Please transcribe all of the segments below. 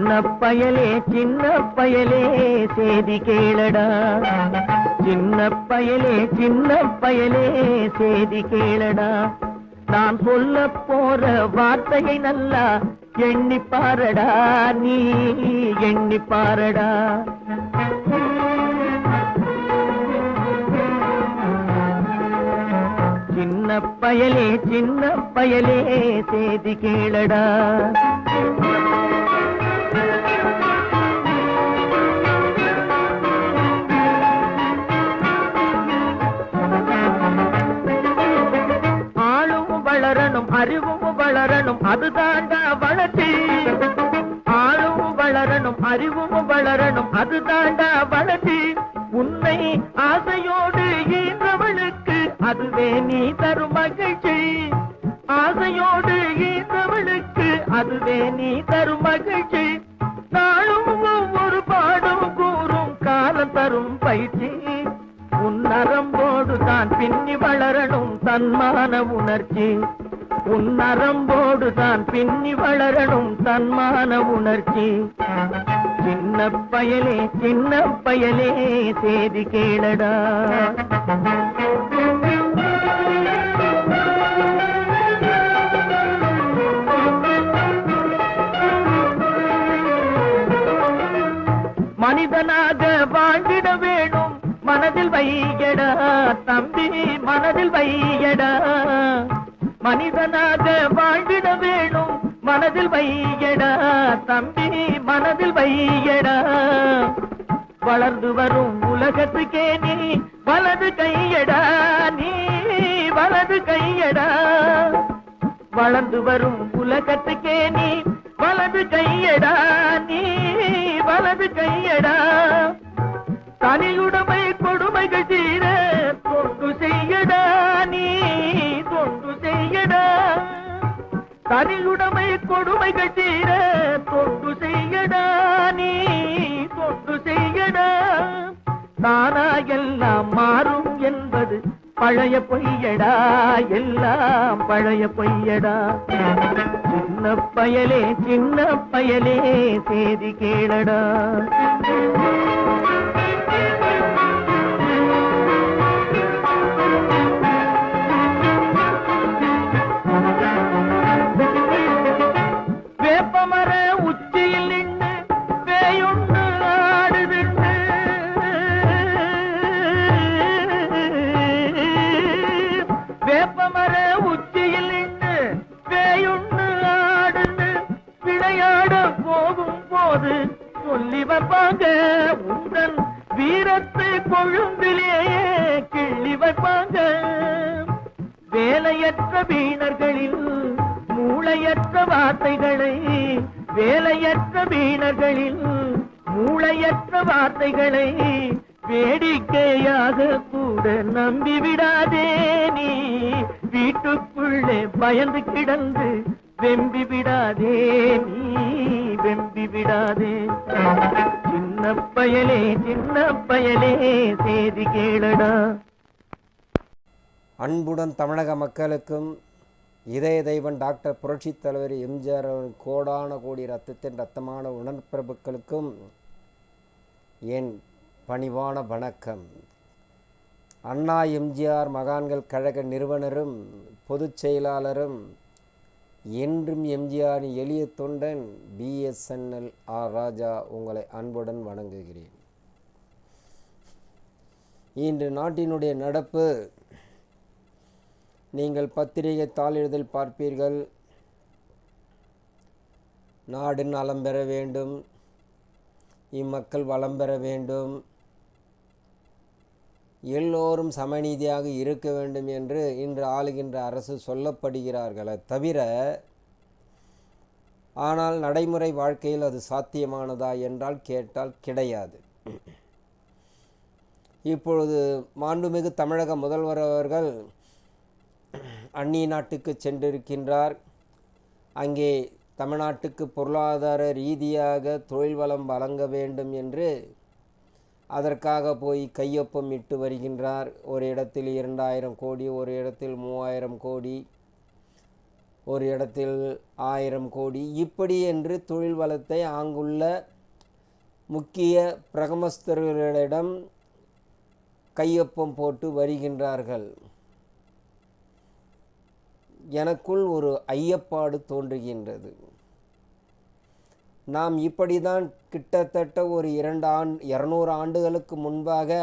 சின்ன பயலே சேதி கேளடா, சின்ன பயலே சேதி கேளடா. நான் சொல்ல போற வார்த்தையை நல்லா எண்ணி பாரடா, நீ எண்ணி பாரடா. சின்ன பயலே சேதி கேளடா. அறிவும் வளரணும், அதுதாண்டா வளர்ச்சி. ஆளும் வளரணும், அறிவும் வளரணும், அதுதாண்டா வளர்ச்சி. உன்னை ஆசையோடு ஈன்றவளுக்கு அதுவே நீ தரும் மகிழ்ச்சி. ஆசையோடு ஈன்றவளுக்கு அதுவே நீ தரும் மகிழ்ச்சி. நாளும் ஒவ்வொரு பாடும் கூறும் காலம் தரும் பயிற்சி. உன் நரம்போடு தான் பின்னி வளரணும் தன்மான உணர்ச்சி. உன் நரம்போடு தான் பின்னி வளரணும் தன்மான உணர்ச்சி. சின்ன பயலே சேதி கேளடா. மனிதனாக வாழ்ந்திட வேணும் மனதில் வையடா தம்பி, மனதில் வையடா. மனிதனாக வாழ்ந்திட வேணும் மனதில் வையடா தம்பி, மனதில் வையடா. வளர்ந்து வரும் உலகத்துக்கே நீ வலது கையடா, நீ வலது கையடா. வளர்ந்து வரும் உலகத்துக்கே நீ வலது கையடா, நீ வலது கையடா. தனியுடைமை கொடுமைகள் தீர தொண்டு செய்யடா, நீ தொண்டு செய்யடா. தனியுடைமை கொடுமைகள் தீர தொண்டு செய்யடா, நீ தொண்டு செய்யடா. தானா எல்லாம் மாறும் என்பது பழைய பொய்யடா, எல்லாம் பழைய பொய்யடா. சின்ன பயலே சேதி கேளடா. வேப்பமர உச்சியில் நின்று பேயுண்டு ஆடுதுண்டு, வேப்பமர உச்சியில் நின்று பேயுண்டு ஆடுன்னு விளையாட போகும் போது சொல்லி வைப்பாங்க. உந்தன் வீரத்தை கொழும்பிலேயே கிள்ளி வைப்பாங்க. வேலையற்ற வீணர்களில் மூளையற்ற வார்த்தைகளை, வேலையற்ற வீணர்களில் மூளையற்ற வார்த்தைகளை வேடிக்கையாக கூட நம்பிவிடாதே. நீ வீட்டுக்குள்ளே பயந்து கிடந்து வெம்பி விடாதே, நீ வெம்பி விடாதே. சின்ன பயலே சேதி கேளடா. அன்புடன் தமிழக மக்களுக்கும் இதய தெய்வன் டாக்டர் புரட்சித் தலைவர் எம்ஜிஆர் கோடான கோடி ரத்தத்தின் ரத்தமான உடன்பிறப்புகளுக்கும் என் பணிவான வணக்கம். அண்ணா எம்ஜிஆர் மகான்கள் கழக நிறுவனரும் பொதுச் செயலாளரும் என்றும் எம்ஜிஆரின் எளிய தொண்டன் BSNL ஆர் ராஜா உங்களை அன்புடன் வணங்குகிறேன். இன்று நாட்டினுடைய நடப்பு நீங்கள் பத்திரிகை தாளிடுதல் பார்ப்பீர்கள். நாடு நலம் பெற வேண்டும், இம்மக்கள் வளம் பெற வேண்டும், எல்லோரும் சமநீதியாக இருக்க வேண்டும் என்று இன்று ஆளுகின்ற அரசு சொல்லப்படுகிறார்களே தவிர, ஆனால் நடைமுறை வாழ்க்கையில் அது சாத்தியமானதா என்றால் கேட்டால் கிடையாது. இப்பொழுது மாண்புமிகு தமிழக முதல்வர் அவர்கள் அந்நிய நாட்டுக்கு சென்றிருக்கின்றார். அங்கே தமிழ்நாட்டுக்கு பொருளாதார ரீதியாக தொழில் வளம் வழங்க வேண்டும் என்று அதற்காக போய் கையொப்பம் இட்டு வருகின்றார். ஒரு இடத்தில் 2000 கோடி, ஒரு இடத்தில் 3000 கோடி. ஒரு இடத்தில் 1000 கோடி இப்படி என்று தொழில் வளத்தை அங்குள்ள முக்கிய பிரகமஸ்தர்களிடம் கையொப்பம் போட்டு வருகின்றார்கள். எனக்குள் ஒரு ஐயப்பாடு தோன்றுகின்றது. நாம் இப்படிதான் கிட்டத்தட்ட ஒரு 200 ஆண்டுகளுக்கு முன்பாக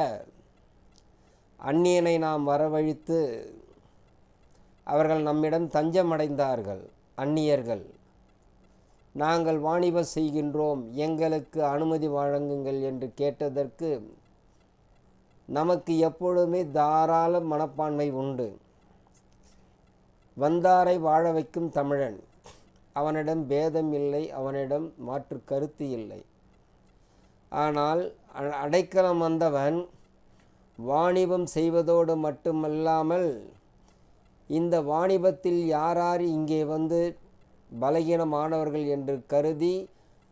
அந்நியனை நாம் வரவழைத்து அவர்கள் நம்மிடம் தஞ்சமடைந்தார்கள். அந்நியர்கள், நாங்கள் வாணிபம் செய்கின்றோம், எங்களுக்கு அனுமதி வழங்குங்கள் என்று கேட்டதற்கு நமக்கு எப்பொழுதுமே தாராள மனப்பான்மை உண்டு. வந்தாரை வாழ வைக்கும் தமிழன், அவனிடம் பேதம் இல்லை, அவனிடம் மாற்று கருத்து இல்லை. ஆனால் அடைக்கலம் வந்தவன் வாணிபம் செய்வதோடு மட்டுமல்லாமல் இந்த வாணிபத்தில் யார் இங்கே வந்து பலகீனமானவர்கள் என்று கருதி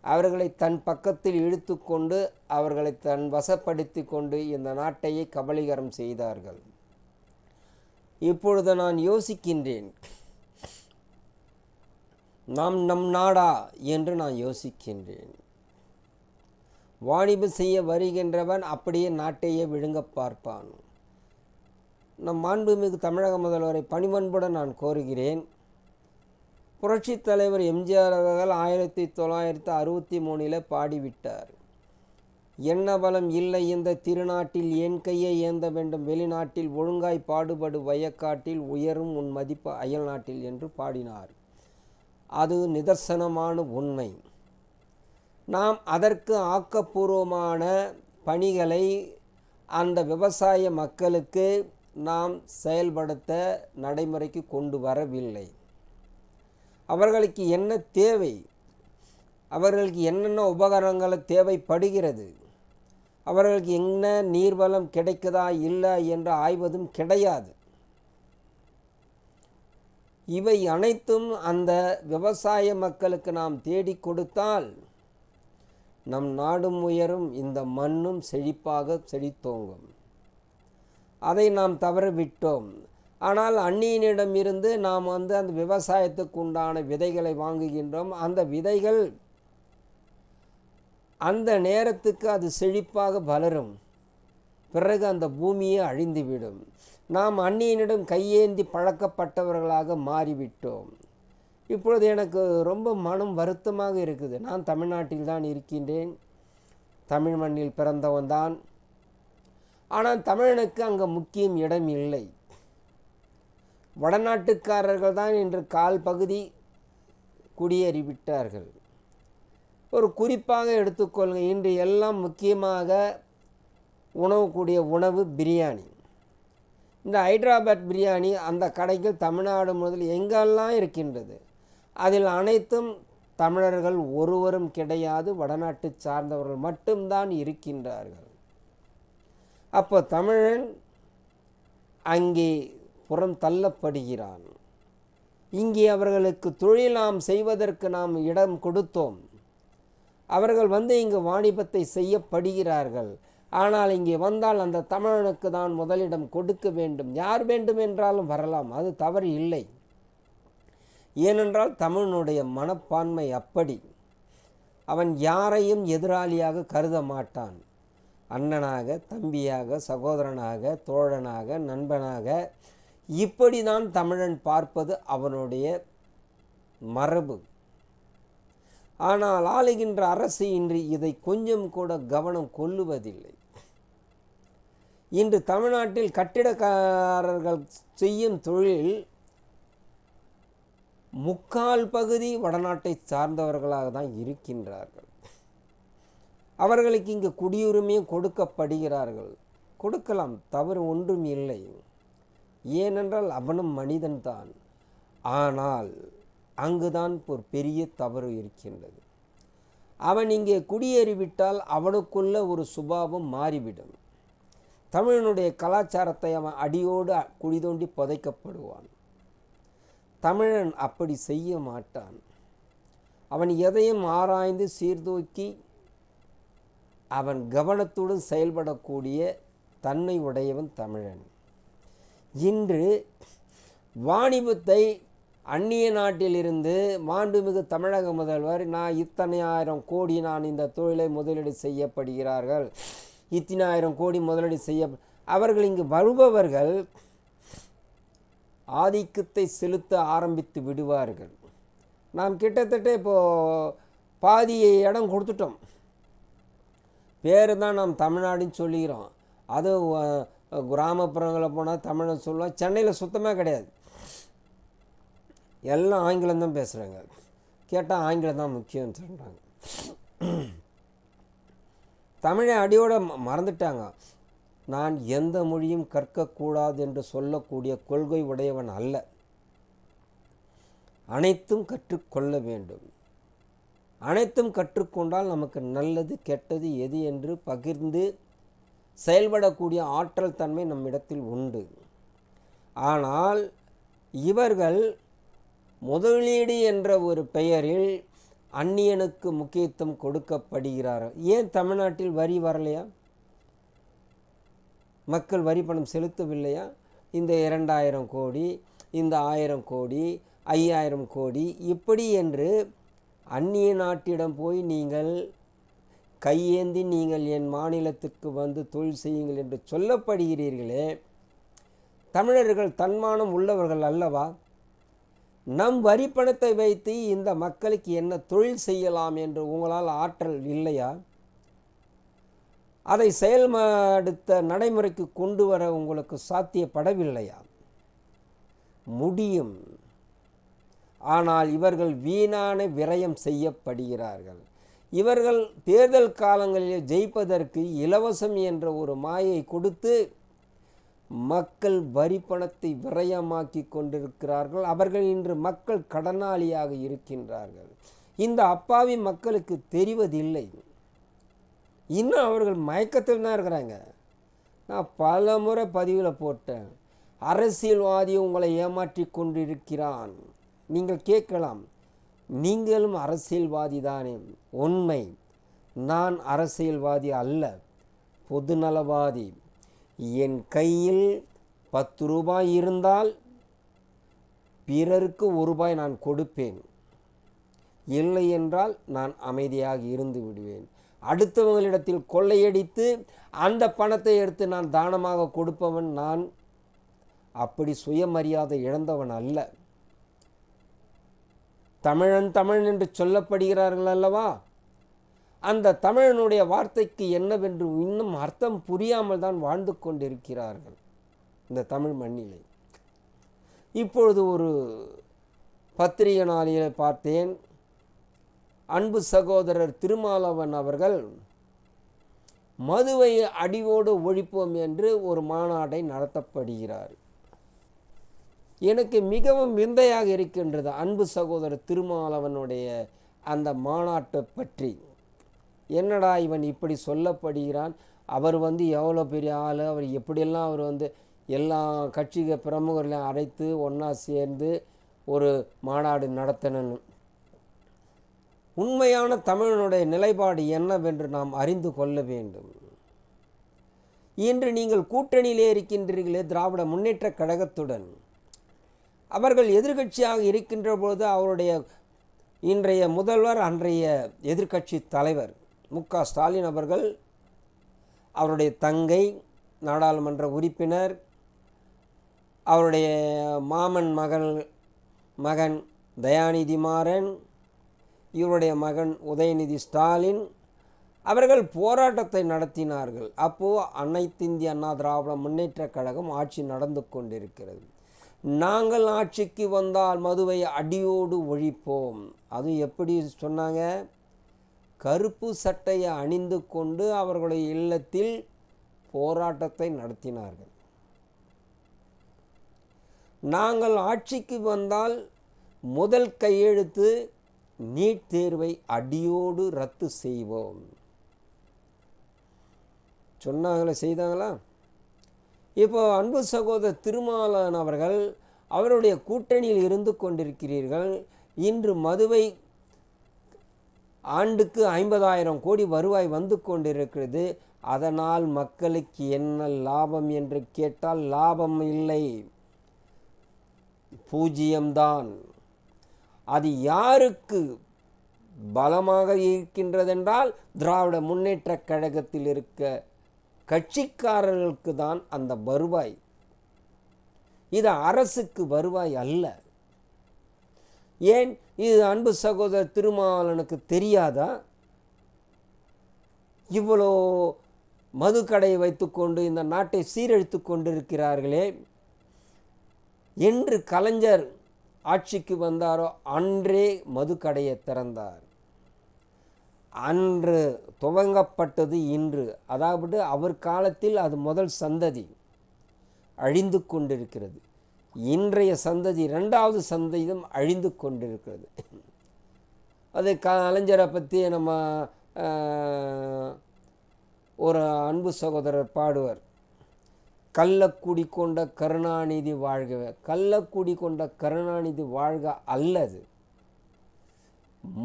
அவர்களை தன் பக்கத்தில் இழுத்து கொண்டு அவர்களை தன் வசப்படுத்தி கொண்டு இந்த நாட்டையே கபலீகரம் செய்தார்கள். இப்பொழுது நான் யோசிக்கின்றேன், நம் நாடா என்று நான் யோசிக்கின்றேன். வாணிபம் செய்ய வருகின்றவன் அப்படியே நாட்டையே விழுங்க பார்ப்பான். நம் மாண்புமிகு தமிழக முதல்வரை பணிவன்புடன் நான் கோருகிறேன். புரட்சித் தலைவர் எம்ஜிஆர் அவர்கள் 1963 பாடிவிட்டார், என்ன பலம் இல்லை இந்த திருநாட்டில், என் கையை ஏந்த வேண்டும் வெளிநாட்டில், ஒழுங்காய் பாடுபடு வயக்காட்டில், உயரும் உன் மதிப்பு அயல் நாட்டில் என்று பாடினார். அது நிதர்சனமான உண்மை. நாம் அதற்கு ஆக்கப்பூர்வமான பணிகளை அந்த விவசாய மக்களுக்கு நாம் செயல்படுத்த நடைமுறைக்கு கொண்டு வரவில்லை. அவர்களுக்கு என்ன தேவை, அவர்களுக்கு என்னென்ன உபகரணங்கள் தேவைப்படுகிறது, அவர்களுக்கு என்ன நீர்வளம் கிடைக்குதா இல்லை என்று ஆய்வதும் கிடையாது. இவை அனைத்தும் அந்த விவசாய மக்களுக்கு நாம் தேடி கொடுத்தால் நம் நாடும் உயரும், இந்த மண்ணும் செழிப்பாக செழித்தோங்கும். அதை நாம் தவறவிட்டோம். ஆனால் அந்நியனிடம் இருந்து நாம் அந்த விவசாயத்துக்கு உண்டான விதைகளை வாங்குகின்றோம். அந்த விதைகள் அந்த நேரத்துக்கு அது செழிப்பாக வளரும், பிறகு அந்த பூமியே அழிந்துவிடும். நாம் அந்நியனிடம் கையேந்தி பழக்கப்பட்டவர்களாக மாறிவிட்டோம். இப்பொழுது எனக்கு ரொம்ப மனம் வருத்தமாக இருக்குது. நான் தமிழ்நாட்டில் தான் இருக்கின்றேன், தமிழ் மண்ணில் பிறந்தவன் தான். ஆனால் தமிழனுக்கு அங்கே முக்கியம் இடம் இல்லை. வடநாட்டுக்காரர்கள் தான் இன்று கால் பகுதி குடியேறிவிட்டார்கள். ஒரு குறிப்பாக எடுத்துக்கொள்ளுங்க, இன்று எல்லாம் முக்கியமாக உணவுக்கூடிய உணவு பிரியாணி. இந்த ஹைதராபாத் பிரியாணி அந்த கடைகள் தமிழ்நாடு முதல் எங்கெல்லாம் இருக்கின்றது. அதில் அனைத்தும் தமிழர்கள் ஒருவரும் கிடையாது, வடநாட்டு சார்ந்தவர்கள் மட்டும்தான் இருக்கின்றார்கள். அப்போ தமிழன் அங்கே புறம் தள்ளப்படுகிறான். இங்கே அவர்களுக்கு தொழில் நாம் செய்வதற்கு நாம் இடம் கொடுத்தோம். அவர்கள் வந்து இங்கு வாணிபத்தை செய்யப்படுகிறார்கள். ஆனால் இங்கே வந்தால் அந்த தமிழனுக்கு தான் முதலிடம் கொடுக்க வேண்டும். யார் வேண்டும் என்றாலும் வரலாம், அது தவறு இல்லை. ஏனென்றால் தமிழனுடைய மனப்பான்மை அப்படி. அவன் யாரையும் எதிராளியாக கருத மாட்டான். அண்ணனாக, தம்பியாக, சகோதரனாக, தோழனாக, நண்பனாக, இப்படி தான் தமிழன் பார்ப்பது அவனுடைய மரபு. ஆனால் ஆளுகின்ற அரசு இன்று இதை கொஞ்சம் கூட கவனம் கொள்ளுவதில்லை. இன்று தமிழ்நாட்டில் கட்டிடக்காரர்கள் செய்யும் தொழில் முக்கால் பகுதி வடநாட்டை சார்ந்தவர்களாக தான் இருக்கின்றார்கள். அவர்களுக்கு இங்கு குடியுரிமையும் கொடுக்கப்படுகிறார்கள். கொடுக்கலாம், தவறு ஒன்றும் இல்லை. ஏனென்றால் அவனும் மனிதன்தான். ஆனால் அங்குதான் ஒரு பெரிய தவறு இருக்கின்றது. அவன் இங்கே குடியேறிவிட்டால் அவனுக்குள்ள ஒரு சுபாவம் மாறிவிடும். தமிழனுடைய கலாச்சாரத்தை அவன் அடியோடு குழி தோண்டி புதைக்கப்படுவான். தமிழன் அப்படி செய்ய மாட்டான். அவன் எதையும் ஆராய்ந்து சீர்தூக்கி அவன் கவனத்துடன் செயல்படக்கூடிய தன்மை உடையவன் தமிழன். இன்று வாணிபத்தை அந்நிய நாட்டிலிருந்து மாண்புமிகு தமிழக முதல்வர் நான் இத்தனை ஆயிரம் கோடி நான் இந்த தொழிலை முதலீடு செய்யப்படுகிறார்கள், இத்தனை ஆயிரம் கோடி முதலீடு செய்ய, அவர்கள் இங்கு வருபவர்கள் ஆதிக்கத்தை செலுத்த ஆரம்பித்து விடுவார்கள். நாம் கிட்டத்தட்ட இப்போது பாதி இடம் கொடுத்துட்டோம். பேர் தான் நாம் தமிழ்நாடுன்னு சொல்லிக்கிறோம். அது கிராமப்புறங்களில் போனால் தமிழை சொல்லுவோம். சென்னையில் சுத்தமாக கிடையாது, எல்லாம் ஆங்கிலம் தான் பேசுகிறாங்க. கேட்டால் ஆங்கிலம் தான் முக்கியம்னு சொல்கிறாங்க. தமிழை அடியோடு மறந்துட்டாங்க. நான் எந்த மொழியும் கற்கக்கூடாது என்று சொல்லக்கூடிய கொள்கை உடையவன் அல்ல. அனைத்தும் கற்றுக்கொள்ள வேண்டும். அனைத்தும் கற்றுக்கொண்டால் நமக்கு நல்லது கெட்டது எது என்று பகிர்ந்து செயல்படக்கூடிய ஆற்றல் தன்மை நம்மிடத்தில் உண்டு. ஆனால் இவர்கள் முதலீடு என்ற ஒரு பெயரில் அந்நியனுக்கு முக்கியத்துவம் கொடுக்கப்படுகிறார்கள். ஏன் தமிழ்நாட்டில் வரி வரலையா? மக்கள் வரி பணம் செலுத்தவில்லையா? இந்த 2000 கோடி, இந்த 1000 கோடி, 5000 கோடி இப்படி என்று அந்நிய நாட்டிடம் போய் நீங்கள் கையேந்தி நீங்கள் என் மாநிலத்துக்கு வந்து தொழில் செய்யுங்கள் என்று சொல்லப்படுகிறீர்களே, தமிழர்கள் தன்மானம் உள்ளவர்கள் அல்லவா? நம் வரி பணத்தை வைத்து இந்த மக்களுக்கு என்ன தொழில் செய்யலாம் என்று உங்களால் ஆற்றல் இல்லையா? அதை செயல்படுத்த நடைமுறைக்கு கொண்டு வர உங்களுக்கு சாத்தியப்படவில்லையா? முடியும். ஆனால் இவர்கள் வீணான விரயம் செய்யப்படுகிறார்கள். இவர்கள் தேர்தல் காலங்களில் ஜெயிப்பதற்கு இலவசம் என்ற ஒரு மாயை கொடுத்து மக்கள் வரி பணத்தை விரயமாக்கி கொண்டிருக்கிறார்கள். அவர்கள் இன்று மக்கள் கடனாளியாக இருக்கின்றார்கள். இந்த அப்பாவி மக்களுக்கு தெரிவதில்லை. இன்னும் அவர்கள் மயக்கத்தில் தான் இருக்கிறாங்க. நான் பல முறை பதிவில் போட்டேன், அரசியல்வாதி உங்களை ஏமாற்றி கொண்டிருக்கிறான். நீங்கள் கேட்கலாம், நீங்களும் அரசியல்வாதி தானே? உண்மை, நான் அரசியல்வாதி அல்ல, பொதுநலவாதி. என் கையில் 10 ரூபாய் இருந்தால் பிறருக்கு 1 ரூபாய் நான் கொடுப்பேன். இல்லை என்றால் நான் அமைதியாக இருந்து விடுவேன். அடுத்தவங்களிடத்தில் கொள்ளையடித்து அந்த பணத்தை எடுத்து நான் தானமாக கொடுப்பவன் நான். அப்படி சுயமரியாதை இழந்தவன் அல்ல. தமிழன் என்று சொல்லப்படுகிறார்கள் அல்லவா? அந்த தமிழனுடைய வார்த்தைக்கு என்னவென்று இன்னும் அர்த்தம் புரியாமல் தான் வாழ்ந்து கொண்டிருக்கிறார்கள் இந்த தமிழ் மண்ணிலே. இப்பொழுது ஒரு பத்திரிகை நாளில் பார்த்தேன், அன்பு சகோதரர் திருமாவளவன் அவர்கள் மதுவை அடியோடு ஒழிப்போம் என்று ஒரு மாநாட்டை நடத்தப்படுகிறார். எனக்கு மிகவும் விந்தையாக இருக்கின்றது அன்பு சகோதரர் திருமாவளவனுடைய அந்த மாநாட்டை பற்றி. என்னடா இவன் இப்படி சொல்லப்படுகிறான்? அவர் எவ்வளோ பெரிய ஆள், அவர் எப்படியெல்லாம் அவர் எல்லா கட்சி பிரமுகர்களையும் அழைத்து ஒன்றா சேர்ந்து ஒரு மாநாடு நடத்தினன்னு. உண்மையான தமிழனுடைய நிலைப்பாடு என்னவென்று நாம் அறிந்து கொள்ள வேண்டும். இன்று நீங்கள் கூட்டணியிலே இருக்கின்றீர்களே திராவிட முன்னேற்ற கழகத்துடன், அவர்கள் எதிர்கட்சியாக இருக்கின்ற பொழுது அவருடைய இன்றைய முதல்வர் அன்றைய எதிர்கட்சி தலைவர் மு.க. ஸ்டாலின் அவர்கள், அவருடைய தங்கை நாடாளுமன்ற உறுப்பினர், அவருடைய மாமன் மகன் தயாநிதி மாறன், இவருடைய மகன் உதயநிதி ஸ்டாலின் அவர்கள் போராட்டத்தை நடத்தினார்கள். அப்போது அனைத்து இந்திய அண்ணா திராவிட முன்னேற்ற கழகம் ஆட்சி நடந்து கொண்டிருக்கிறது. நாங்கள் ஆட்சிக்கு வந்தால் மதுவை அடியோடு ஒழிப்போம். அது எப்படி சொன்னாங்க? கருப்பு சட்டையை அணிந்து கொண்டு அவர்களுடைய இல்லத்தில் போராட்டத்தை நடத்தினார்கள். நாங்கள் ஆட்சிக்கு வந்தால் முதல் கையெழுத்து நீட் தேர்வை அடியோடு ரத்து செய்வோம் சொன்னாங்களே, செய்தாங்களா? இப்போ அன்பு சகோதரர் திருமாவளவன் அவர்கள் அவருடைய கூட்டணியில் இருந்து கொண்டிருக்கிறீர்கள். இன்று மதுவை ஆண்டுக்கு 50,000 கோடி வருவாய் வந்து கொண்டிருக்கிறது. அதனால் மக்களுக்கு என்ன லாபம் என்று கேட்டால் லாபம் இல்லை, பூஜ்ஜியம்தான். அது யாருக்கு பலமாக இருக்கின்றதென்றால் திராவிட முன்னேற்ற கழகத்தில் இருக்க கட்சிக்காரர்களுக்கு தான் அந்த வருவாய். இது அரசுக்கு வருவாய் அல்ல. ஏன் இது அன்பு சகோதரர் திருமாவளவனுக்கு தெரியாதா? இவ்வளோ மதுக்கடையை வைத்துக்கொண்டு இந்த நாட்டை சீரழித்து கொண்டிருக்கிறார்களே, என்று கலைஞர் ஆட்சிக்கு வந்தாரோ அன்றே மதுக்கடையை திறந்தார். அன்று துவங்கப்பட்டது இன்று, அதாவது அவர் காலத்தில் அது முதல் சந்ததி அழிந்து கொண்டிருக்கிறது. இன்றைய சந்ததி இரண்டாவது சந்ததியும் அழிந்து கொண்டிருக்கிறது. அது கலைஞரை பற்றி நம்ம ஒரு அன்பு சகோதரர் பாடுவார், கள்ளக்குடி கொண்ட கருணாநிதி வாழ்க. கள்ளக்குடி கொண்ட கருணாநிதி வாழ்க அல்லது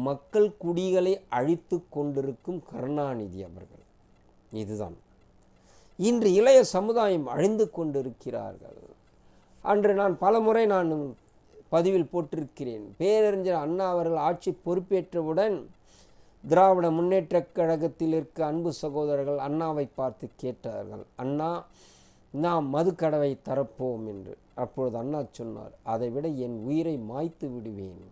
மக்கள் குடிகளை அழித்து கொண்டிருக்கும் கருணாநிதி அவர்கள். இதுதான் இன்று இளைய சமுதாயம் அழிந்து கொண்டிருக்கிறார்கள். அன்று நான் பலமுறை பதிவில் போட்டிருக்கிறேன். பேரறிஞர் அண்ணா அவர்கள் ஆட்சி பொறுப்பேற்றவுடன் திராவிட முன்னேற்ற கழகத்தில் இருக்க அன்பு சகோதரர்கள் அண்ணாவை பார்த்து கேட்டார்கள், அண்ணா நாம் மதுக்கடவை தரப்போம் என்று. அப்பொழுது அண்ணா சொன்னார், அதை விட என் உயிரை மாய்த்து விடுவேன்,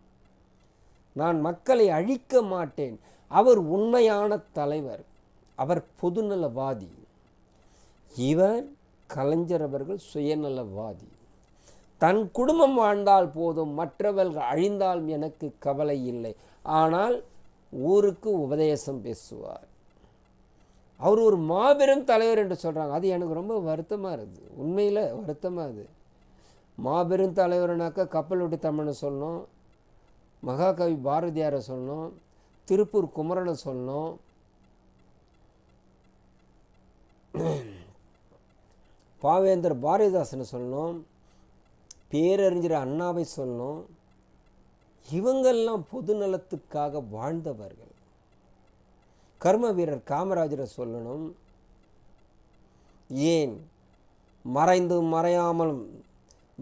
நான் மக்களை அழிக்க மாட்டேன். அவர் உண்மையான தலைவர், அவர் பொதுநலவாதி. இவர் கலைஞர் அவர்கள் சுயநலவாதி. தன் குடும்பம் வாழ்ந்தால் போதும், மற்றவர்கள் அழிந்தால் எனக்கு கவலை இல்லை. ஆனால் ஊருக்கு உபதேசம் பேசுவார். அவர் ஒரு மாபெரும் தலைவர் என்று சொல்கிறாங்க. அது எனக்கு ரொம்ப வருத்தமாக இருக்குது. உண்மையில் வருத்தமாக இருக்குது. மாபெரும் தலைவர்னாக்கா கப்பலோட்டி தமிழ்னு சொல்லணும், மகாகவி பாரதியாரை சொல்லணும், திருப்பூர் குமரனை சொல்லணும், பாவேந்தர் பாரதிதாசனை சொல்லணும், பேரறிஞர் அண்ணாவை சொல்லணும். இவங்கெல்லாம் பொது நலத்துக்காக வாழ்ந்தவர்கள். கர்ம வீரர் காமராஜரை சொல்லணும். ஏன் மறைந்தும் மறையாமலும்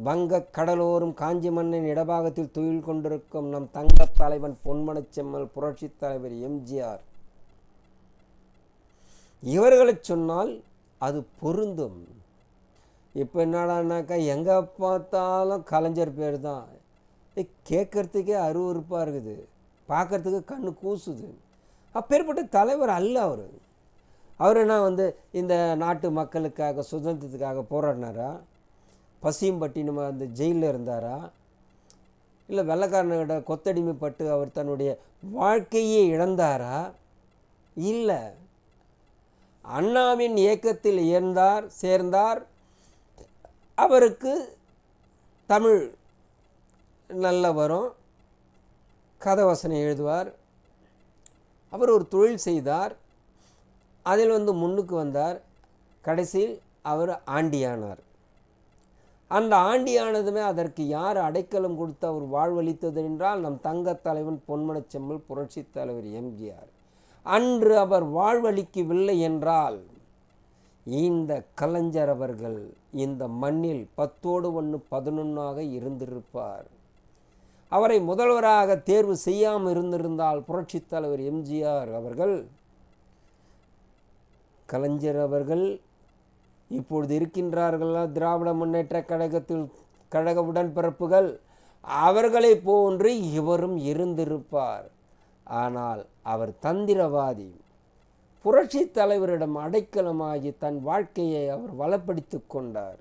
வங்க கடலோரும் காஞ்சி மண்ணின் இடபாகத்தில் துயில் கொண்டிருக்கும் நம் தங்க தலைவன் பொன்மனச்செம்மல் புரட்சி தலைவர் எம்ஜிஆர், இவர்களை சொன்னால் அது பொருந்தும். இப்போ என்னடானாக்கா எங்கே பார்த்தாலும் கலைஞர் பேர் தான். கேட்கறதுக்கே அருவருப்பாக இருக்குது, பார்க்கறதுக்கு கண்ணு கூசுது. அப்பேற்பட்ட தலைவர் அல்ல அவர். அவர் என்ன இந்த நாட்டு மக்களுக்காக சுதந்திரத்துக்காக போராடினாரா? பசியும்பட்டினம் அந்த ஜெயிலில் இருந்தாரா? இல்லை வெள்ளைக்காரனோட கொத்தடிமைப்பட்டு அவர் தன்னுடைய வாழ்க்கையே இழந்தாரா? இல்லை, அண்ணாவின் இயக்கத்தில் சேர்ந்தார். அவருக்கு தமிழ் நல்ல வரும், கதை வசனம் எழுதுவார். அவர் ஒரு தொழில் செய்தார், அதில் முன்னுக்கு வந்தார். கடைசியில் அவர் ஆண்டியானார். அந்த ஆண்டியானதுமே அதற்கு யார் அடைக்கலம் கொடுத்து அவர் வாழ்வளித்தது என்றால் நம் தங்க தலைவன் பொன்மனச்செம்மல் புரட்சி தலைவர் எம்ஜிஆர். அன்று அவர் வாழ்வளிக்கவில்லை என்றால் இந்த கலைஞர் அவர்கள் இந்த மண்ணில் 10ஓடு 1 11 இருந்திருப்பார். அவரை முதல்வராக தேர்வு செய்யாமல் இருந்திருந்தால் புரட்சி தலைவர் எம்ஜிஆர் அவர்கள், கலைஞர் அவர்கள் இப்பொழுது இருக்கின்றார்களா திராவிட முன்னேற்ற கழக உடன்பிறப்புகள், அவர்களை போன்று இவரும் இருந்திருப்பார். ஆனால் அவர் தந்திரவாதி. புரட்சி தலைவரிடம் அடைக்கலமாகி தன் வாழ்க்கையை அவர் வளப்படுத்தி கொண்டார்.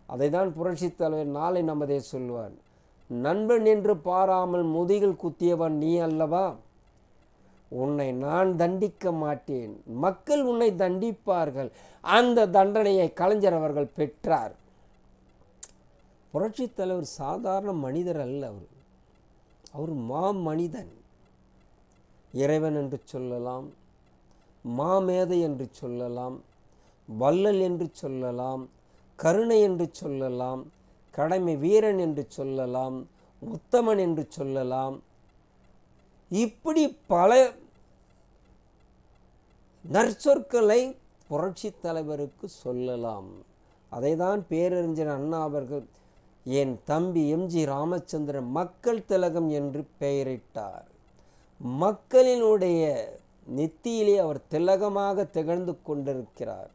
அதைதான் புரட்சி தலைவர் நாளை நமதே சொல்வார், நண்பன் என்று பாராமல் முதுகில் குத்தியவன் நீ அல்லவா, உன்னை நான் தண்டிக்க மாட்டேன், மக்கள் உன்னை தண்டிப்பார்கள். அந்த தண்டனையை கலைஞர் அவர்கள் பெற்றார். புரட்சி தலைவர் சாதாரண மனிதர் அல்ல, அவர் மாமனிதன். இறைவன் என்று சொல்லலாம், மாமேதை என்று சொல்லலாம், வள்ளல் என்று சொல்லலாம், கருணை என்று சொல்லலாம், கடமை வீரன் என்று சொல்லலாம், உத்தமன் என்று சொல்லலாம். இப்படி பல நற்சொற்களை புரட்சி தலைவருக்கு சொல்லலாம். அதைதான் பேரறிஞர் அண்ணா அவர்கள் என் தம்பி எம்ஜி ராமச்சந்திரன் மக்கள் திலகம் என்று பெயரிட்டார். மக்களினுடைய நெத்தியிலே அவர் திலகமாக திகழ்ந்து கொண்டிருக்கிறார்.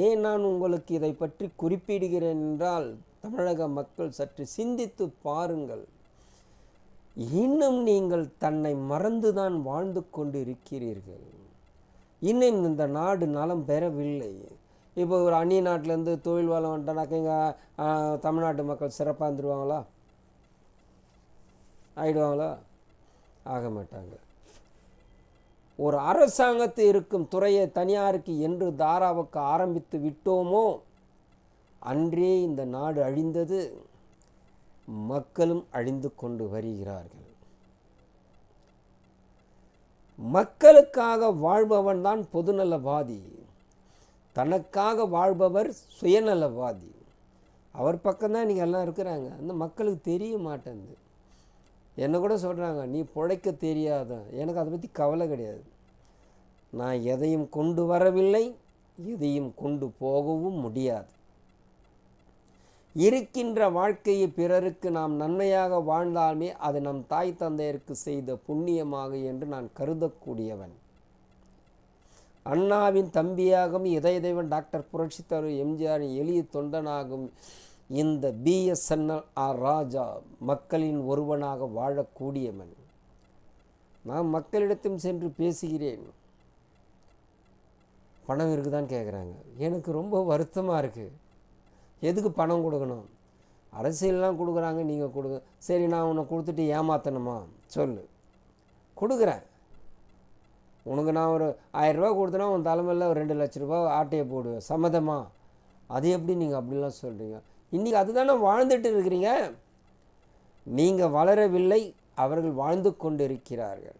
ஏன் நான் உங்களுக்கு இதை பற்றி குறிப்பிடுகிறேன் என்றால், தமிழக மக்கள் சற்று சிந்தித்து பாருங்கள். இன்னும் நீங்கள் தன்னை மறந்துதான் வாழ்ந்து கொண்டு இருக்கிறீர்கள். இன்னும் இந்த நாடு நலம் பெறவில்லை. இப்போ ஒரு அந்நிய நாட்டிலேருந்து தொழில் வளம் வந்துட்டானாக்க இங்கே தமிழ்நாட்டு மக்கள் சிறப்பாக இருந்துருவாங்களா? ஆயிடுவாங்களா? ஆக மாட்டாங்க. ஒரு அரசாங்கத்து இருக்கும் துறையை தனியாருக்கு என்று தாராவுக்கு ஆரம்பித்து விட்டோமோ அன்றே இந்த நாடு அழிந்தது. மக்களும் அழிந்து கொண்டு வருகிறார்கள். மக்களுக்காக வாழ்பவன் தான் பொதுநலவாதி. தனக்காக வாழ்பவர் சுயநலவாதி. அவர் பக்கம்தான் நீங்கள் எல்லாம் இருக்கிறாங்க. அந்த மக்களுக்கு தெரிய மாட்டேங்குது. என்ன கூட சொல்கிறாங்க, நீ பிழைக்க தெரியாத. எனக்கு அதை பற்றி கவலை கிடையாது. நான் எதையும் கொண்டு வரவில்லை, எதையும் கொண்டு போகவும் முடியாது. இருக்கின்ற வாழ்க்கையை பிறருக்கு நாம் நன்மையாக வாழ்ந்தாலுமே அது நம் தாய் தந்தையருக்கு செய்த புண்ணியமாக என்று நான் கருதக்கூடியவன். அண்ணாவின் தம்பியாகவும் இதயதேவன் டாக்டர் புரட்சித் தலைவர் எம்ஜிஆரின் எளிய தொண்டனாகவும் இந்த பிஎஸ்என்எல் ஆர் ராஜா மக்களின் ஒருவனாக வாழக்கூடியவன். நான் மக்களிடத்தும் சென்று பேசுகிறேன். பணம் இருக்குதான்னு கேட்குறாங்க. எனக்கு ரொம்ப வருத்தமாக இருக்குது. எதுக்கு பணம் கொடுக்கணும்? அரசியல்லாம் கொடுக்குறாங்க, நீங்கள் கொடுங்க. சரி, நான் உன்னை கொடுத்துட்டு ஏமாற்றணுமா? சொல்லு, கொடுக்குறேன். உனக்கு நான் ஒரு 1000 ரூபா கொடுத்தனா உன் தலைமையில் ஒரு 2 லட்ச ரூபா ஆட்டையை போடுவேன். சம்மதமா? அது எப்படி நீங்கள் அப்படிலாம் சொல்கிறீங்க? இன்றைக்கி அதுதானே வாழ்ந்துட்டு இருக்கிறீங்க. நீங்கள் வளரவில்லை, அவர்கள் வாழ்ந்து கொண்டு இருக்கிறார்கள்.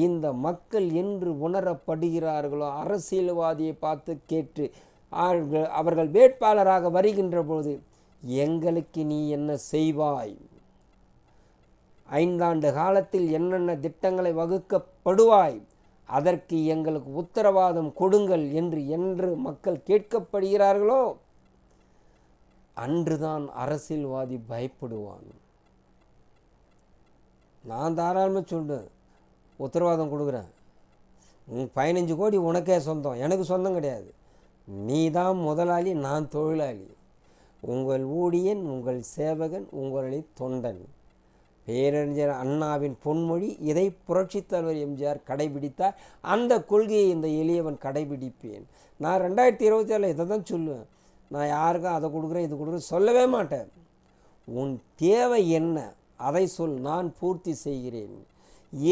இந்த மக்கள் என்று உணரப்படுகிறார்களோ அரசியல்வாதியை பார்த்து கேட்டு அவர்கள் வேட்பாளராக வருகின்ற போது எங்களுக்கு நீ என்ன செய்வாய், 5 ஆண்டு காலத்தில் என்னென்ன திட்டங்களை வகுக்கப்படுவாய், அதற்கு எங்களுக்கு உத்தரவாதம் கொடுங்கள் என்று மக்கள் கேட்கப்படுகிறார்களோ அன்றுதான் அரசியல்வாதி பயப்படுவான். நான் தாராளமாக சொல்கிறேன், உத்தரவாதம் கொடுக்குறேன். 15 கோடி உனக்கே சொந்தம், எனக்கு சொந்தம் கிடையாது. நீ தான் முதலாளி, நான் தொழிலாளி. உங்கள் ஊழியன், உங்கள் சேவகன், உங்களின் தொண்டன். பேரறிஞர் அண்ணாவின் பொன்மொழி. இதை புரட்சித் தலைவர் எம்ஜிஆர் கடைபிடித்தார். அந்த கொள்கையை இந்த எளியவன் கடைபிடிப்பேன். நான் 2027 இதை தான் சொல்லுவேன். நான் யாருக்கும் அதை கொடுக்குறேன் இது கொடுக்குறேன் சொல்லவே மாட்டேன். உன் தேவை என்ன அதை சொல், நான் பூர்த்தி செய்கிறேன்.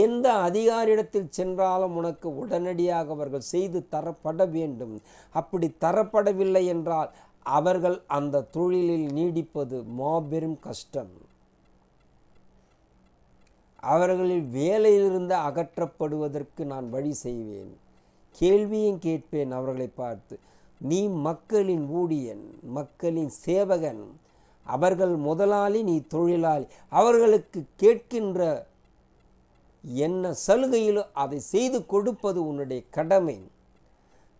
எந்த அதிகாரியிடத்தில் சென்றாலும் உனக்கு உடனடியாக அவர்கள் செய்து தரப்பட வேண்டும். அப்படி தரப்படவில்லை என்றால் அவர்கள் அந்த தொழிலில் நீடிப்பது மாபெரும் கஷ்டம். அவர்களில் வேலையிலிருந்து அகற்றப்படுவதற்கு நான் வழி செய்வேன். கேள்வியும் கேட்பேன் அவர்களை பார்த்து. நீ மக்களின் ஊழியன், மக்களின் சேவகன். அவர்கள் முதலாளி, நீ தொழிலாளி. அவர்களுக்கு கேட்கின்ற என்ன சலுகையிலோ அதை செய்து கொடுப்பது உன்னுடைய கடமை.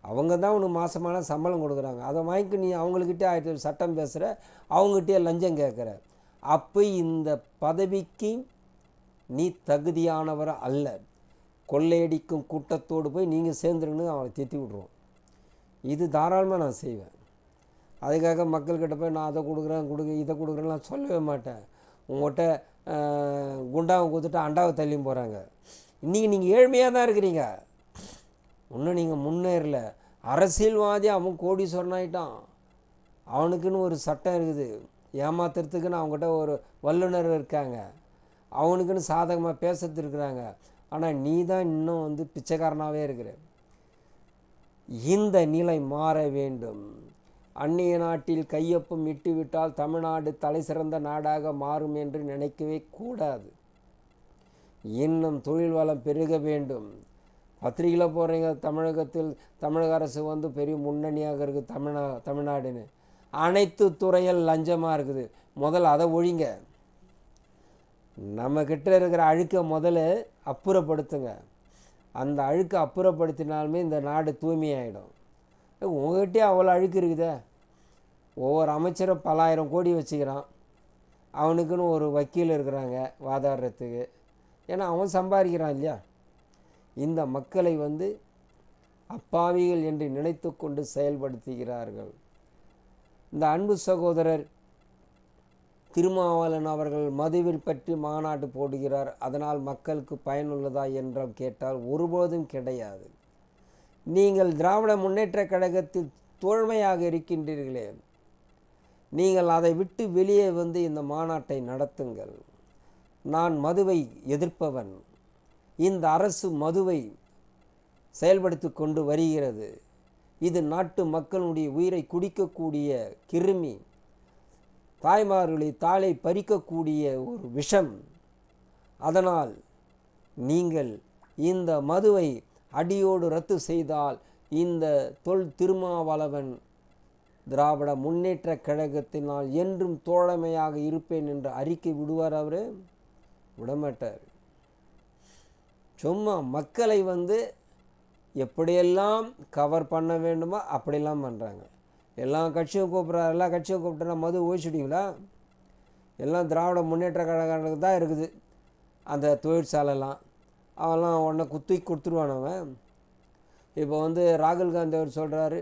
அவங்க தான் உனக்கு மாதமான சம்பளம் கொடுக்குறாங்க. அதை வாங்கி நீ அவங்கக்கிட்டே 1000 சட்டம் பேசுகிற, அவங்ககிட்டே லஞ்சம் கேட்குற. அப்போ இந்த பதவிக்கு நீ தகுதியானவர் அல்ல. கொள்ளையடிக்கும் கூட்டத்தோடு போய் நீங்கள் சேர்ந்துருன்னு அவனை திட்டி விட்ருவோம். இது தாராளமாக நான் செய்வேன். அதுக்காக மக்கள்கிட்ட போய் நான் அதை கொடுக்குறேன் இதை கொடுக்குறேன்னு நான் சொல்லவே மாட்டேன். உங்கள்கிட்ட குண்டாவை கொடுத்துட்டு அண்டாவை தள்ளியும் போகிறாங்க. இன்றைக்கி நீங்கள் ஏழ்மையாக தான் இருக்கிறீங்க, இன்னும் நீங்கள் முன்னேறல. அரசியல்வாதி அவன் கோடீஸ்வரன் ஆகிட்டான். அவனுக்குன்னு ஒரு சட்டம் இருக்குது. ஏமாத்துறதுக்குன்னு அவங்ககிட்ட ஒரு வல்லுநர் இருக்காங்க. அவனுக்குன்னு சாதகமாக பேசுறது இருக்கிறாங்க. ஆனால் நீ தான் இன்னும் பிச்சைக்காரனாகவே இருக்கிற. இந்த நிலை மாற வேண்டும். அந்நிய நாட்டில் கையொப்பம் இட்டுவிட்டால் தமிழ்நாடு தலை சிறந்த நாடாக மாறும் என்று நினைக்கவே கூடாது. இன்னும் தொழில் வளம் பெருக வேண்டும். பத்திரிகையில் போகிறீங்க, தமிழகத்தில் தமிழக அரசு பெரிய முன்னணியாக இருக்குது தமிழ்நாடுன்னு. அனைத்து துறையில் லஞ்சமாக இருக்குது. முதல்ல அதை ஒழிங்க. நம்மக்கிட்ட இருக்கிற அழுக்கை முதல்ல அப்புறப்படுத்துங்க. அந்த அழுக்கை அப்புறப்படுத்தினாலுமே இந்த நாடு தூய்மையாகிடும். உங்கள்கிட்டே அவ்வளோ அழுக்கு இருக்குதே. ஒவ்வொரு அமைச்சரும் பல ஆயிரம் கோடி வச்சுக்கிறான். அவனுக்குன்னு ஒரு வக்கீல் இருக்கிறாங்க வாதாடுறதுக்கு. ஏன்னா அவன் சம்பாதிக்கிறான் இல்லையா. இந்த மக்களை அப்பாவிகள் என்று நினைத்து கொண்டு செயல்படுத்துகிறார்கள். இந்த அன்பு சகோதரர் திருமாவளவன் அவர்கள் மதுவில் பற்றி மாநாடு போடுகிறார், அதனால் மக்களுக்கு பயனுள்ளதா என்றால் கேட்டால் ஒருபோதும் கிடையாது. நீங்கள் திராவிட முன்னேற்ற கழகத்தில் தோழமையாக இருக்கின்றீர்களே, நீங்கள் அதை விட்டு வெளியே இந்த மாநாட்டை நடத்துங்கள். நான் மதுவை எதிர்ப்பவன். இந்த அரசு மதுவை செயல்படுத்தி கொண்டு வருகிறது. இது நாட்டு மக்களுடைய உயிரை குடிக்கக்கூடிய கிருமி, தாய்மார்களை தாளை பறிக்கக்கூடிய ஒரு விஷம். அதனால் நீங்கள் இந்த மதுவை அடியோடு ரத்து செய்தால் இந்த திருமாவளவன் திராவிட முன்னேற்ற கழகத்தினால் என்றும் தோழமையாக இருப்பேன் என்று அறிக்கை விடுவார். அவர் விடமாட்டார். சும்மா மக்களை எப்படியெல்லாம் கவர் பண்ண வேண்டுமோ அப்படிலாம் பண்ணுறாங்க. எல்லா கட்சியும் கூப்பிட்றாரு. எல்லா கட்சியும் கூப்பிட்டா மது ஓய்ச்சிடுங்களா? எல்லாம் திராவிட முன்னேற்ற கழகத்துக்கு தான் இருக்குது அந்த தொழிற்சாலைலாம். அவெல்லாம் உடனே குத்தி கொடுத்துருவானவன். இப்போ ராகுல் காந்தி அவர் சொல்கிறாரு,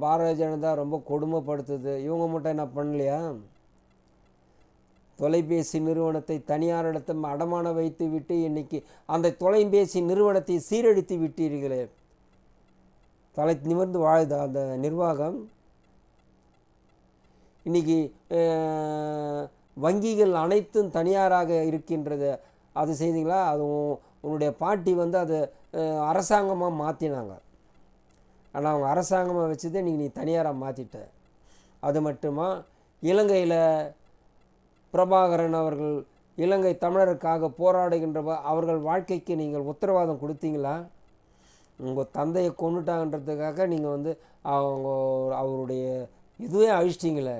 பாரதிய ஜனதா ரொம்ப கொடுமைப்படுத்துது. இவங்க மட்டும் என்ன பண்ணலையா? தொலைபேசி நிறுவனத்தை தனியாரிடத்தை அடமான வைத்து விட்டு இன்றைக்கி அந்த தொலைபேசி நிறுவனத்தை சீரழித்து விட்டீர்களே. தலை நிமிர்ந்து வாழுது அந்த நிர்வாகம். இன்றைக்கி வங்கிகள் அனைத்தும் தனியாராக இருக்கின்றது. அது செய்தீங்களா? அது உன்னுடைய பாட்டி அது அரசாங்கமாக மாற்றினாங்க. ஆனால் அவங்க அரசாங்கமாக வச்சதே நீ தனியாராக மாற்றிட்ட. அது மட்டுமா, இலங்கையில் பிரபாகரன் அவர்கள் இலங்கை தமிழருக்காக போராடுகின்ற அவர்கள் வாழ்க்கைக்கு நீங்கள் உத்தரவாதம் கொடுத்தீங்களா? உங்கள் தந்தையை கொண்டுட்டாங்கன்றதுக்காக நீங்கள் அவங்க அவருடைய இதுவே அழிச்சிட்டிங்களே.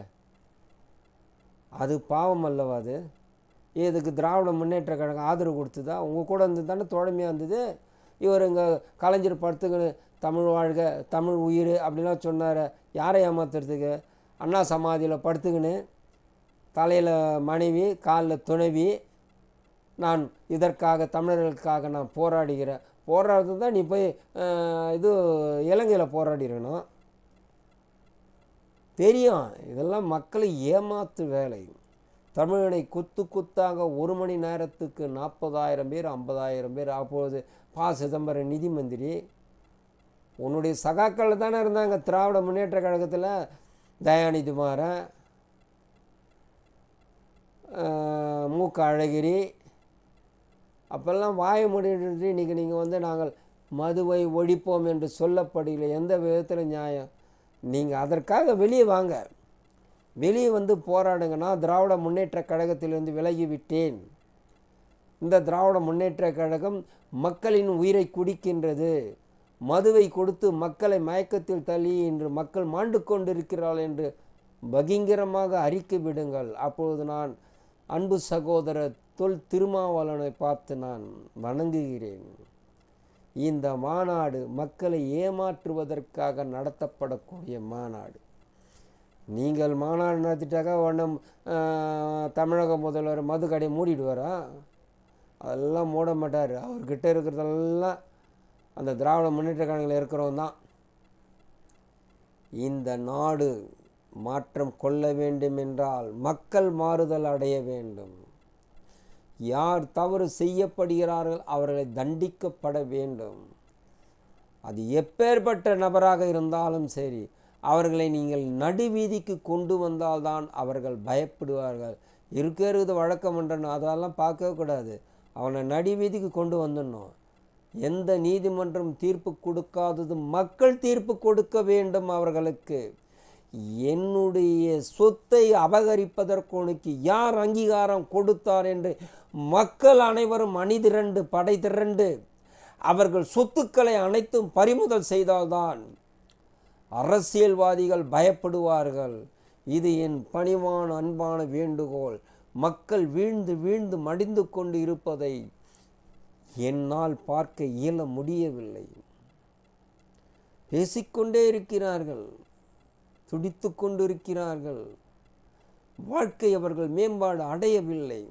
அது பாவம் அல்லவா? அது இதுக்கு திராவிட முன்னேற்ற கழகம் ஆதரவு கொடுத்துதா? உங்கள் கூட தானே தோழமையாக இருந்தது. இவர் இங்கே கலைஞர் படுத்துக்கின்னு தமிழ் வாழ்க தமிழ் உயிர் அப்படிலாம் சொன்னார். யாரை ஏமாத்துறதுக்கு? அண்ணா சமாதியில் படுத்துக்கின்னு தலையில் மனைவி காலில் துணைவி, நான் இதற்காக தமிழர்களுக்காக நான் போராடுகிறேன். போராடுறது தான் நீ போய் இலங்கையில் போராடிடணும். தெரியும் இதெல்லாம் மக்களை ஏமாத்து வேலை. தமிழனை குத்தாக 1 மணி நேரத்துக்கு 40,000 பேர் 50,000 பேர். அப்பொழுது சிதம்பரம் நிதி மந்திரி உன்னுடைய சகாக்கள் தானே இருந்தாங்க திராவிட முன்னேற்ற கழகத்தில். தயாநிதி மாறன், அழகிரி, அப்போல்லாம் வாய முடிட்டு இன்றைக்கி நீங்கள் நாங்கள் மதுவை ஒழிப்போம் என்று சொல்லப்படவில்லை. எந்த விதத்தில் நியாயம்? நீங்கள் அதற்காக வெளியே வாங்க, வெளியே போராடுங்க. நான் திராவிட முன்னேற்ற கழகத்திலிருந்து விலகிவிட்டேன். இந்த திராவிட முன்னேற்ற கழகம் மக்களின் உயிரை குடிக்கின்றது. மதுவை கொடுத்து மக்களை மயக்கத்தில் தள்ளி இன்று மக்கள் மாண்டு கொண்டிருக்கிறாள் என்று பகிங்கரமாக அறிக்கை விடுங்கள். அப்பொழுது நான் அன்பு சகோதரர் திருமாவளவனை பார்த்து நான் வணங்குகிறேன். இந்த மாநாடு மக்களை ஏமாற்றுவதற்காக நடத்தப்படக்கூடிய மாநாடு. நீங்கள் மாநாடு நடத்திட்டாக்கா ஒன்றும் தமிழக முதல்வர் மது கடை மூடிடுவாரா? அதெல்லாம் மூட மாட்டார். அவர்கிட்ட இருக்கிறதெல்லாம் அந்த திராவிட முன்னேற்ற கழகத்தில் இருக்கிறவங்க தான். இந்த நாடு மாற்றம் கொள்ள வேண்டும் என்றால் மக்கள் மாறுதல் அடைய வேண்டும். யார் தவறு செய்யப்படுகிறார்கள் அவர்களை தண்டிக்கப்பட வேண்டும். அது எப்பேற்பட்ட நபராக இருந்தாலும் சரி, அவர்களை நீங்கள் நடுவீதிக்கு கொண்டு வந்தால்தான் அவர்கள் பயப்படுவார்கள். இருக்கிறது வழக்கம் என்றன அதெல்லாம் பார்க்கவே கூடாது. அவனை நடுவீதிக்கு கொண்டு வந்துடணும். எந்த நீதிமன்றம் தீர்ப்பு கொடுக்காதது மக்கள் தீர்ப்பு கொடுக்க வேண்டும் அவர்களுக்கு. என்னுடைய சொத்தை அபகரிப்பதற்கு உனக்கு யார் அங்கீகாரம் கொடுத்தார் என்று மக்கள் அனைவரும் அணிதிரண்டு படை திரண்டு அவர்கள் சொத்துக்களை அனைத்தும் பறிமுதல் செய்தால்தான் அரசியல்வாதிகள் பயப்படுவார்கள். இது என் பணிவான அன்பான வேண்டுகோள். மக்கள் வீழ்ந்து வீழ்ந்து மடிந்து கொண்டு இருப்பதை என்னால் பார்க்க இயல முடியவில்லை. பேசிக்கொண்டே இருக்கிறார்கள். துடித்து கொண்டிருக்கிறார்கள். வாழ்க்கை அவர்கள் மேம்பாடு அடையவில்லை.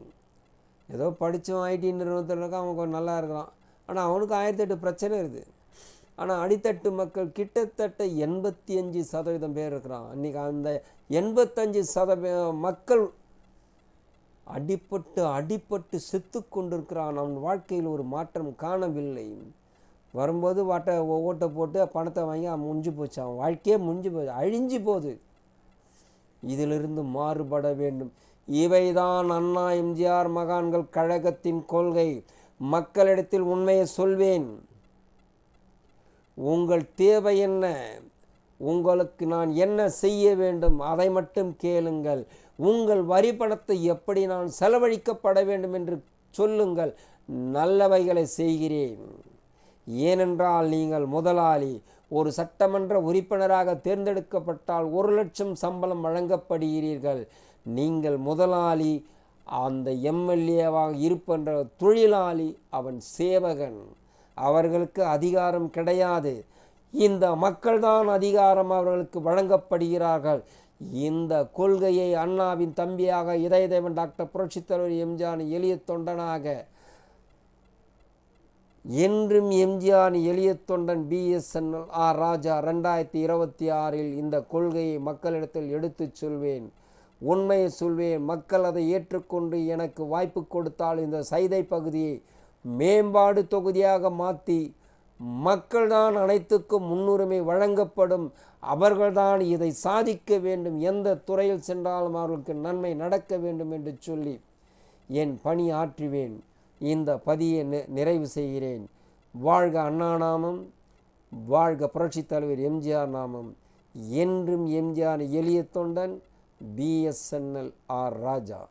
ஏதோ படித்தவன் ஐடி நிறுவனத்தில் இருக்க அவன் கொஞ்சம் நல்லா இருக்கிறான், ஆனால் அவனுக்கு 1008 பிரச்சனை இருக்குது. ஆனால் அடித்தட்டு மக்கள் கிட்டத்தட்ட 85% பேர் இருக்கிறான். அன்றைக்கி அந்த 85% மக்கள் அடிப்பட்டு செத்து கொண்டிருக்கிறான். அவன் வாழ்க்கையில் ஒரு மாற்றம் காணவில்லை. வரும்போது ஓட்டை போட்டு பணத்தை வாங்கி அவன் முடிஞ்சு போச்சு, அவன் வாழ்க்கையே முடிஞ்சு போச்சு, அழிஞ்சு போகுது. இதிலிருந்து மாறுபட வேண்டும். இவைதான் அண்ணா எம்ஜிஆர் மகான்கள் கழகத்தின் கொள்கை. மக்களிடத்தில் உண்மையை சொல்வேன். உங்கள் தேவை என்ன, உங்களுக்கு நான் என்ன செய்ய வேண்டும் அதை மட்டும் கேளுங்கள். உங்கள் வரி பணத்தை எப்படி நான் செலவழிக்கப்பட வேண்டும் என்று சொல்லுங்கள். நல்லவைகளை செய்கிறேன். ஏனென்றால் நீங்கள் முதலாளி. ஒரு சட்டமன்ற உறுப்பினராக தேர்ந்தெடுக்கப்பட்டால் 1 லட்சம் சம்பளம் வழங்கப்படுகிறீர்கள். நீங்கள் முதலாளி. அந்த எம்எல்ஏவாக இருக்கின்ற தொழிலாளி, அவன் சேவகன். அவர்களுக்கு அதிகாரம் கிடையாது. இந்த மக்கள்தான் அதிகாரம் அவர்களுக்கு வழங்கப்படுகிறார்கள். இந்த கொள்கையை அண்ணாவின் தம்பியாக இதயதேவன் டாக்டர் புரட்சித் தலைவர் எம்ஜிஆர் எளிய தொண்டனாக என்றும் எம்ஜிஆர் எளிய தொண்டன் BSNL ஆர் ராஜா 2026 இந்த கொள்கையை மக்களிடத்தில் எடுத்துச் சொல்வேன். உண்மையை சொல்வேன். மக்கள் அதை ஏற்றுக்கொண்டு எனக்கு வாய்ப்பு கொடுத்தால் இந்த சைதை பகுதியை மேம்பாடு தொகுதியாக மாற்றி மக்கள்தான் அனைத்துக்கும் முன்னுரிமை வழங்கப்படும், அவர்கள்தான் இதை சாதிக்க வேண்டும், எந்த துறையில் சென்றாலும் அவர்களுக்கு நன்மை நடக்க வேண்டும் என்று சொல்லி என் பணி ஆற்றுவேன். இந்த பதியை நிறைவு செய்கிறேன். வாழ்க அண்ணா நாமம், வாழ்க புரட்சித் தலைவர் எம்ஜிஆர் நாமம். என்றும் எம்ஜிஆர் எளிய தொண்டன் BSNL ஆர் ராஜா.